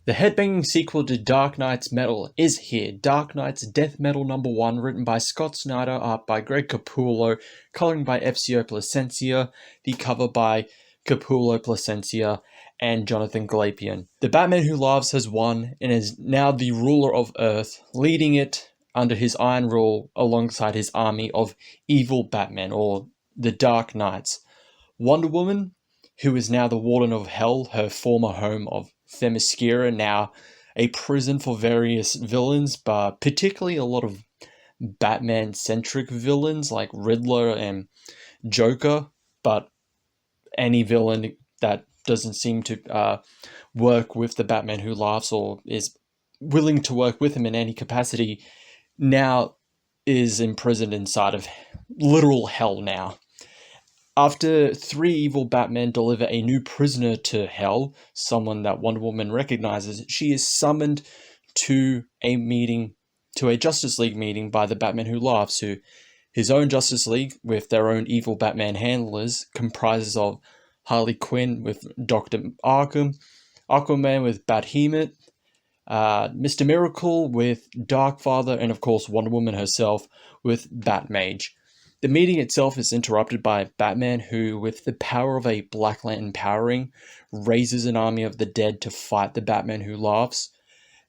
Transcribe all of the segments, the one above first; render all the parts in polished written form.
The headbanging sequel to Dark Knight's Metal is here. Dark Knight's Death Metal #1, written by Scott Snyder, art by Greg Capullo, coloring by FCO Placencia, the cover by Capullo Placencia and Jonathan Glapian. The Batman Who Laughs has won and is now the ruler of Earth, leading it under his iron rule alongside his army of evil Batman, or the Dark Knights. Wonder Woman, who is now the Warden of Hell, her former home of Themyscira, now a prison for various villains, but particularly a lot of Batman-centric villains like Riddler and Joker, but any villain that doesn't seem to work with the Batman Who Laughs or is willing to work with him in any capacity now is imprisoned inside of literal hell now. After three evil Batmen deliver a new prisoner to Hell, someone that Wonder Woman recognizes, she is summoned to a Justice League meeting by the Batman Who Laughs, who his own Justice League, with their own evil Batman handlers, comprises of Harley Quinn with Dr. Arkham, Aquaman with Bat-Hemet, Mr. Miracle with Darkfather, and of course Wonder Woman herself with Batmage. The meeting itself is interrupted by Batman, who, with the power of a Black Lantern powering, raises an army of the dead to fight the Batman Who Laughs,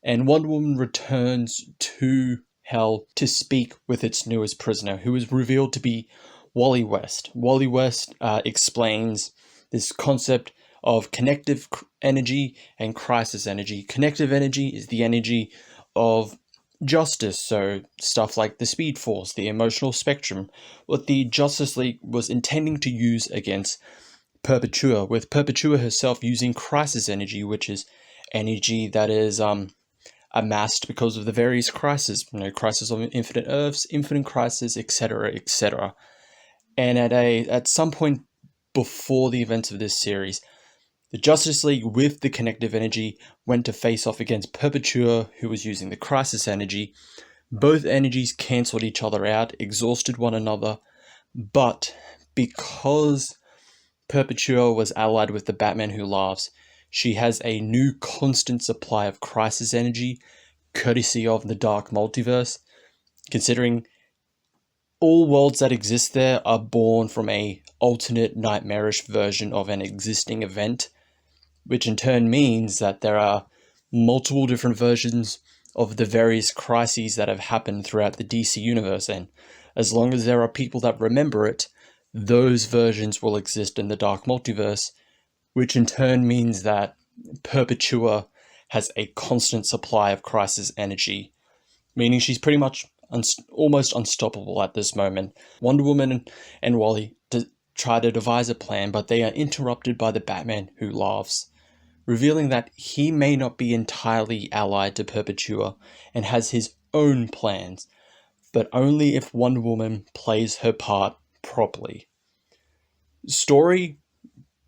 and Wonder Woman returns to Hell to speak with its newest prisoner, who is revealed to be Wally West. Wally West explains this concept of connective energy and crisis energy. Connective energy is the energy of justice, so stuff like the Speed Force, the emotional spectrum, what the Justice League was intending to use against Perpetua, with Perpetua herself using crisis energy, which is energy that is amassed because of the various crises, crisis of infinite Earths, infinite crisis, etc., etc. And at some point before the events of this series, the Justice League, with the connective energy, went to face off against Perpetua, who was using the crisis energy. Both energies cancelled each other out, exhausted one another, but because Perpetua was allied with the Batman Who Laughs, she has a new constant supply of crisis energy, courtesy of the Dark Multiverse, considering all worlds that exist there are born from a alternate nightmarish version of an existing event, which in turn means that there are multiple different versions of the various crises that have happened throughout the DC universe, and as long as there are people that remember it, those versions will exist in the Dark Multiverse, which in turn means that Perpetua has a constant supply of crisis energy, meaning she's pretty much almost unstoppable at this moment. Wonder Woman and Wally try to devise a plan, but they are interrupted by the Batman Who Laughs, revealing that he may not be entirely allied to Perpetua and has his own plans, but only if Wonder Woman plays her part properly. Story,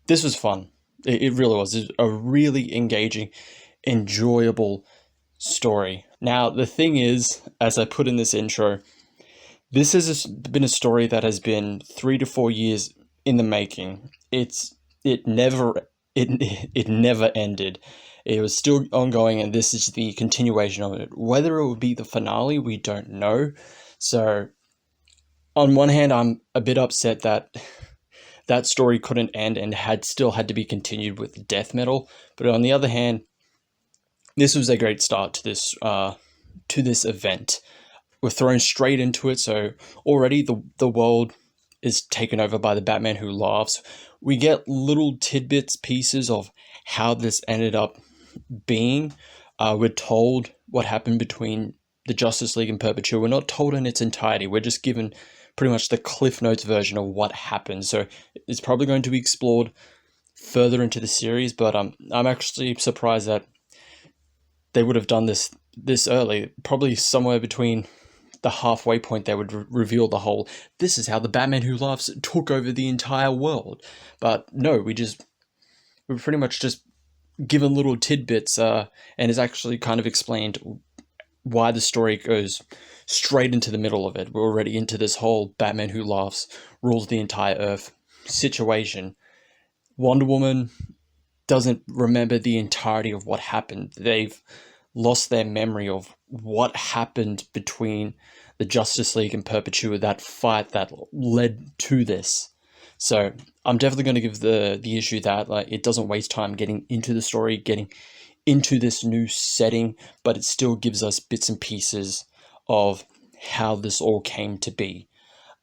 this was fun. It really was. It was a really engaging, enjoyable story. Now, the thing is, as I put in this intro, this has been a story that has been 3 to 4 years in the making. It never ended. It was still ongoing, and this is the continuation of it. Whether it would be the finale, we don't know. So, on one hand, I'm a bit upset that that story couldn't end and still had to be continued with death metal. But on the other hand, this was a great start to this event. We're thrown straight into it, so already the world is taken over by the Batman Who Laughs. We get little tidbits, pieces of how this ended up being. We're told what happened between the Justice League and Perpetua. We're not told in its entirety. We're just given pretty much the Cliff Notes version of what happened. So it's probably going to be explored further into the series, but I'm actually surprised that they would have done this early. Probably somewhere between the halfway point they would reveal the whole, this is how the Batman Who Laughs took over the entire world. But no, we're pretty much just given little tidbits, and it's actually kind of explained why the story goes straight into the middle of it. We're already into this whole Batman Who Laughs rules the entire Earth situation. Wonder Woman doesn't remember the entirety of what happened. They've lost their memory of what happened between the Justice League and Perpetua, that fight that led to this. So I'm definitely going to give the issue that, like, it doesn't waste time getting into the story, getting into this new setting, but it still gives us bits and pieces of how this all came to be.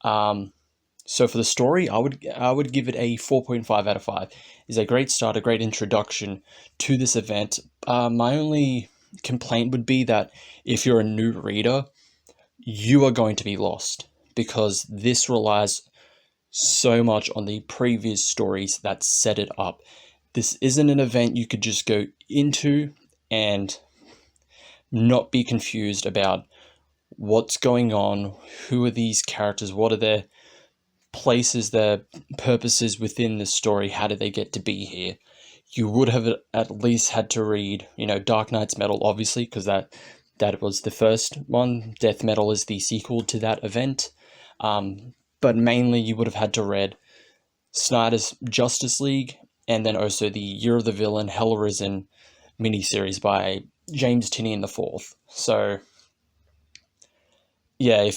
So for the story, I would give it a 4.5 out of 5. It's a great start, a great introduction to this event. My only complaint would be that if you're a new reader, you are going to be lost, because this relies so much on the previous stories that set it up. This isn't an event you could just go into and not be confused about what's going on, who are these characters, what are their places, their purposes within the story, how did they get to be here. You would have at least had to read, Dark Knight's Metal, obviously, because that was the first one. Death Metal is the sequel to that event. But mainly you would have had to read Snyder's Justice League, and then also the Year of the Villain, Hell Arisen miniseries by James Tynion IV. So yeah,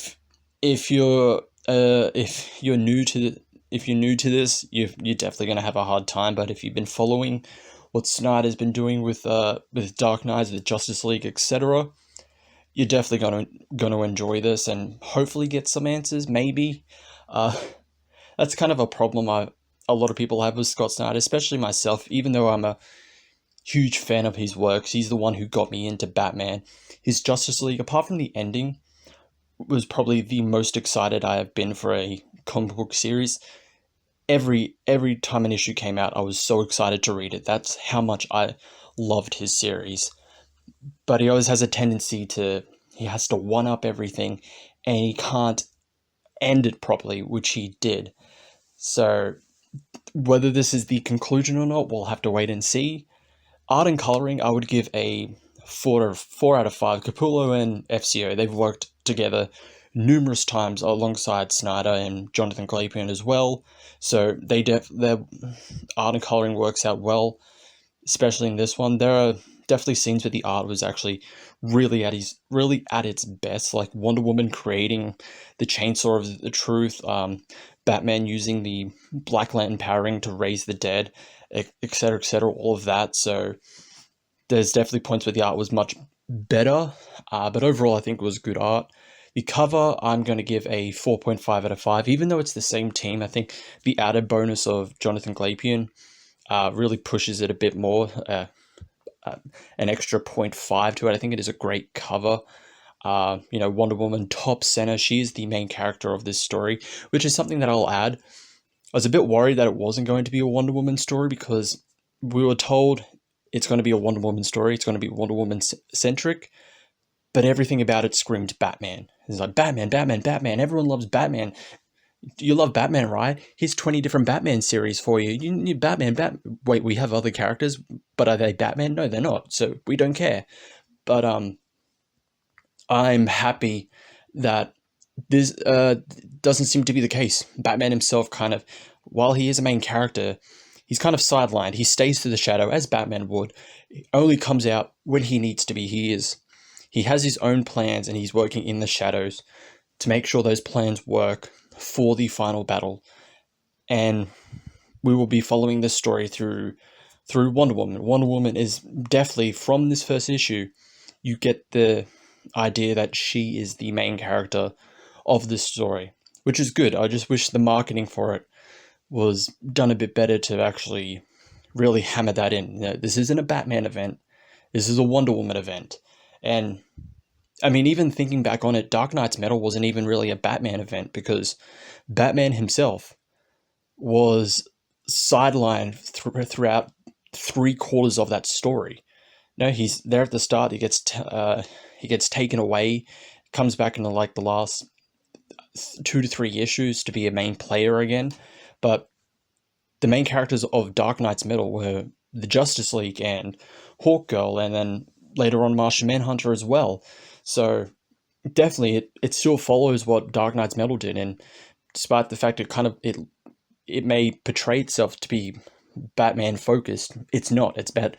if you're new to this, you're definitely going to have a hard time. But if you've been following what Snyder's been doing with Dark Knight, with Justice League, etc., you're definitely going to enjoy this and hopefully get some answers. Maybe that's kind of a problem a lot of people have with Scott Snyder, especially myself. Even though I'm a huge fan of his works, he's the one who got me into Batman. His Justice League, apart from the ending, was probably the most excited I have been for a comic book series. Every time an issue came out, I was so excited to read it. That's how much I loved his series. But he always has a tendency he has to one-up everything, and he can't end it properly, which he did. So whether this is the conclusion or not, we'll have to wait and see. Art and coloring, I would give a 4 out of 5. Capullo and FCO, they've worked together numerous times alongside Snyder and Jonathan Glapion as well. So their art and coloring works out well, especially in this one. There are definitely scenes where the art was actually really at its best, like Wonder Woman creating the chainsaw of the truth, Batman using the Black Lantern Power Ring to raise the dead, etc., all of that. So there's definitely points where the art was much better, but overall I think it was good art. The cover, I'm going to give a 4.5 out of 5, even though it's the same team. I think the added bonus of Jonathan Glapion really pushes it a bit more, an extra 0.5 to it. I think it is a great cover. Wonder Woman top center. She is the main character of this story, which is something that I'll add. I was a bit worried that it wasn't going to be a Wonder Woman story, because we were told it's going to be a Wonder Woman story. It's going to be Wonder Woman centric, but everything about it screamed Batman. It's like Batman, Batman, Batman. Everyone loves Batman. You love Batman, right? Here's 20 different Batman series for you. You need Batman, Wait, we have other characters, but are they Batman? No, they're not. So we don't care. But I'm happy that this doesn't seem to be the case. Batman himself while he is a main character, he's kind of sidelined. He stays to the shadow, as Batman would. He only comes out when he needs to be. He has his own plans, and he's working in the shadows to make sure those plans work for the final battle. And we will be following this story through Wonder Woman. Wonder Woman is definitely, from this first issue, you get the idea that she is the main character of this story, which is good. I just wish the marketing for it was done a bit better to actually really hammer that in. This isn't a Batman event. This is a Wonder Woman event. And I mean, even thinking back on it, Dark Knight's Metal wasn't even really a Batman event, because Batman himself was sidelined throughout 3/4 of that story. No, he's there at the start. He gets taken away, comes back in the last 2 to 3 issues to be a main player again. But the main characters of Dark Knight's Metal were the Justice League and Hawkgirl, and then later on Martian Manhunter as well. So definitely it still follows what Dark Knight's Metal did, and despite the fact it may portray itself to be Batman focused. It's not. It's about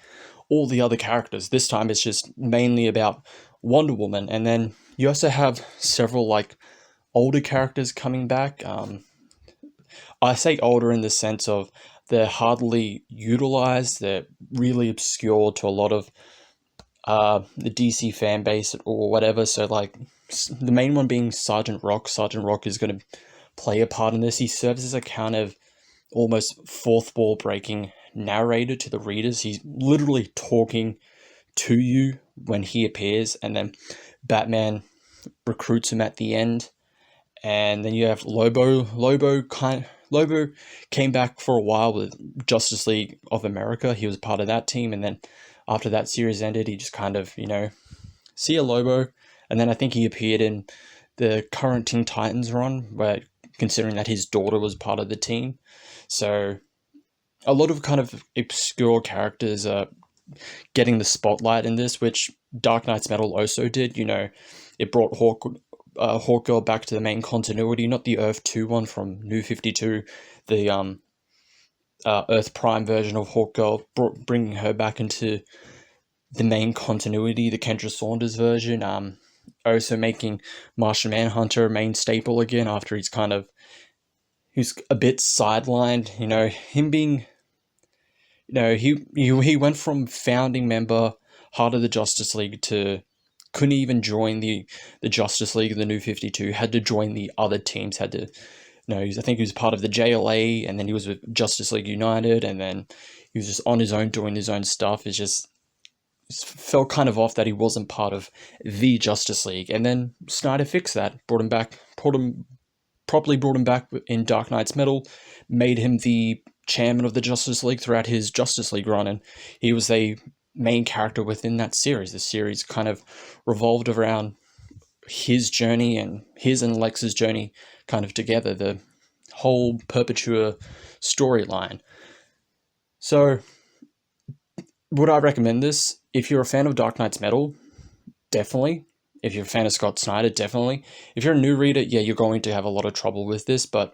all the other characters. This time it's just mainly about Wonder Woman, and then you also have several like older characters coming back. I say older in the sense of they're hardly utilized. They're really obscure to a lot of the DC fan base or whatever. So like the main one being Sergeant Rock. Sergeant Rock is going to play a part in this. He serves as a kind of almost fourth wall breaking narrator to the readers. He's literally talking to you when he appears, and then Batman recruits him at the end. And then you have Lobo. Lobo came back for a while with Justice League of America. He was part of that team, and then after that series ended, he just kind of, see ya, Lobo. And then I think he appeared in the current Teen Titans run, where considering that his daughter was part of the team. So a lot of kind of obscure characters are getting the spotlight in this, which Dark Knight's Metal also did. It brought Hawkgirl back to the main continuity, not the Earth 2 one from New 52, the Earth Prime version of Hawkgirl, bringing her back into the main continuity, the Kendra Saunders version. Also making Martian Manhunter a main staple again after he's a bit sidelined. Him being, he went from founding member, Heart of the Justice League, to couldn't even join the Justice League of the New 52, had to join the other teams, I think he was part of the JLA, and then he was with Justice League United, and then he was just on his own doing his own stuff. It just felt kind of off that he wasn't part of the Justice League. And then Snyder fixed that, brought him back in Dark Knight's Metal, made him the chairman of the Justice League throughout his Justice League run, and he was a main character within that series. The series kind of revolved around his journey and his and Lex's journey kind of together, the whole Perpetua storyline. So would I recommend this? If you're a fan of Dark Knight's Metal, definitely. If you're a fan of Scott Snyder, definitely. If you're a new reader, yeah, you're going to have a lot of trouble with this, but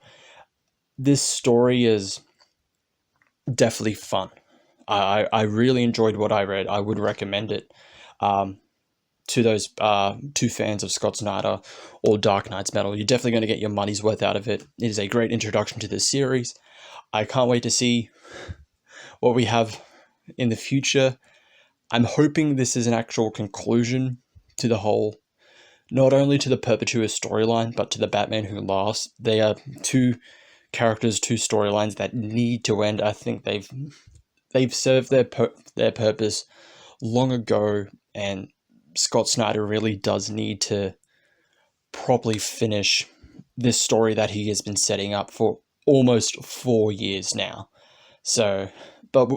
this story is definitely fun. I really enjoyed what I read. I would recommend it to those two fans of Scott Snyder or Dark Knight's Metal. You're definitely going to get your money's worth out of it. It is a great introduction to this series. I can't wait to see what we have in the future. I'm hoping this is an actual conclusion to the whole, not only to the Perpetua storyline, but to the Batman Who Laughs. They are two characters, two storylines that need to end. I think they've served their purpose long ago, and Scott Snyder really does need to properly finish this story that he has been setting up for almost 4 years now. So, but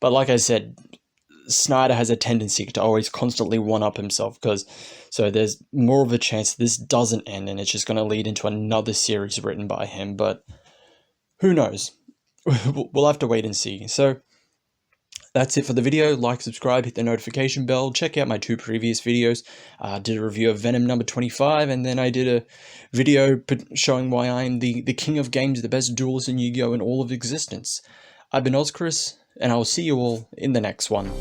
like I said, Snyder has a tendency to always constantly one-up himself, so there's more of a chance this doesn't end and it's just going to lead into another series written by him, but who knows? We'll have to wait and see. So that's it for the video. Like, subscribe, hit the notification bell. Check out my 2 previous videos. I did a review of Venom number 25, and then I did a video showing why I'm the king of games, the best duelist in Yu-Gi-Oh! In all of existence. I've been Ozchris, and I will see you all in the next one.